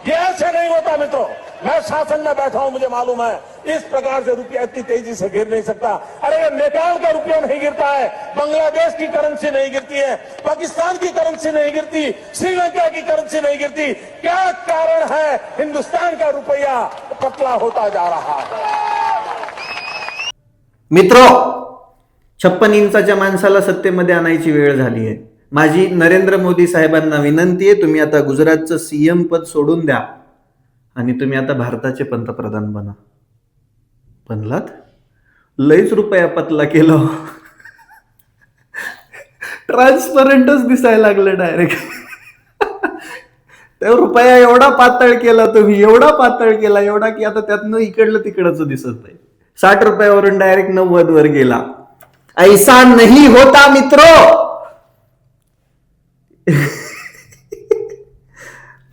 ये ऐसे नहीं होता मित्रों। मैं शासन में बैठा हूं, मुझे मालूम है इस प्रकार से रुपया इतनी तेजी से गिर नहीं सकता। अरे ये नेपाल का रुपया नहीं गिरता है, बांग्लादेश की करेंसी नहीं गिरती है, पाकिस्तान की करेंसी नहीं गिरती, श्रीलंका की करेंसी नहीं गिरती। क्या कारण है हिंदुस्तान का रुपया पतला होता जा रहा है? मित्रों, 56 इंचाच्या माणसाला सत्तेमध्ये आणायची वेळ झाली आहे. माझी नरेंद्र मोदी साहेबांना विनंती आहे, तुम्ही आता गुजरातचं सीएम पद सोडून द्या आणि तुम्ही आता भारताचे पंतप्रधान बना. बनलात? लयच रुपया पतला केला. ट्रान्सपरंटच दिसायला लागलं डायरेक्ट. त्या रुपया एवढा पातळ केला तुम्ही, एवढा पातळ केला, एवढा की आता त्यातनं इकडलं तिकडचं दिसत नाही. 60 रुपयावरून डायरेक्ट 90 वर गेला. ऐसा नहीं होता मित्रों.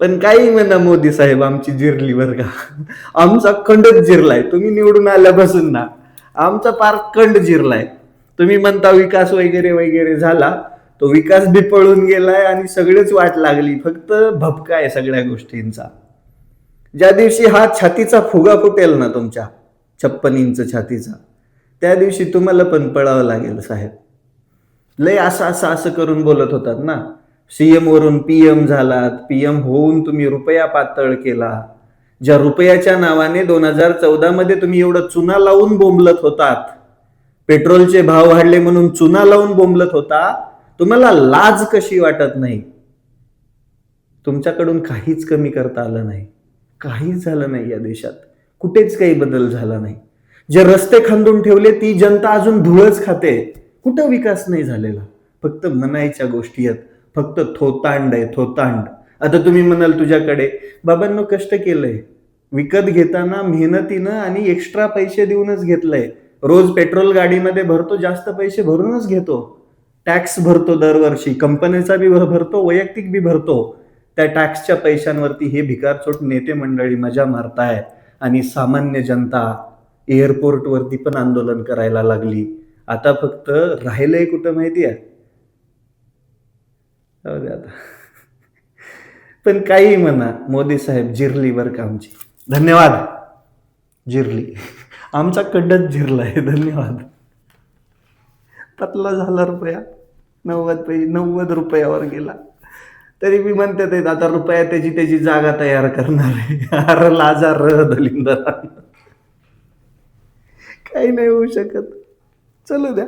पण काही म्हणा मोदी साहेब, आमची जिरली बर का, आमचा खंडच जिरलाय. तुम्ही निवडून आल्यापासून ना आमचा पार खंड जिरलाय. तुम्ही म्हणता विकास वगैरे वगैरे झाला, तो विकास बी पळून गेलाय आणि सगळेच वाट लागली. फक्त भपका आहे सगळ्या गोष्टींचा. ज्या दिवशी हा छातीचा फुगा फुटेल ना तुमच्या 56 इंच छातीचा, त्या दिवशी तुम्हाला पण पळावं लागेल साहेब. लय असं करून बोलत होतात ना, सीएम वरून पीएम झालात, पीएम होऊन तुम्ही रुपया पातळ केला. ज्या रुपयाच्या नावाने 2014 मध्ये तुम्ही एवढं चुना लावून बोंबलत होतात, पेट्रोलचे भाव वाढले म्हणून चुना लावून बोंबलत होता, तुम्हाला लाज कशी वाटत नाही? तुमच्याकडून काहीच कमी करता आलं नाही, काहीच झालं नाही या देशात, कुठेच काही बदल झाला नाही. जे रस्ते खांदून ठेवले ती जनता अजून धुळच खाते. कुठं विकास नाही झालेला, फक्त म्हणायच्या गोष्टी आहेत, फक्त थोतांड आहे, थोतांड. आता तुम्ही म्हणाल तुझ्याकडे, बाबांनो कष्ट केलंय, विकत घेताना मेहनतीनं आणि एक्स्ट्रा पैसे देऊनच घेतलंय. रोज पेट्रोल गाडीमध्ये भरतो, जास्त पैसे भरूनच घेतो, टॅक्स भरतो दरवर्षी, कंपनीचा बी भरतो, वैयक्तिक बी भरतो. त्या टॅक्सच्या पैशांवरती हे भिकारचोट नेते मंडळी मजा मारताय आणि सामान्य जनता एअरपोर्ट वरती पण आंदोलन करायला लागली. आता फक्त राहिलंय कुठं माहिती आहे? आता पण काही म्हणा, मोदी साहेब जिरली बर का आमची. धन्यवाद. जिरली, आमचा खंडच जिरलाय. धन्यवाद. पतला झाला रुपया, 90 रुपयावर गेला. तरी मी म्हणते आता रुपया त्याची जागा तयार करणार आहे. अरे लाजा र दलिंदर, काही नाही होऊ शकत. चलू द्या.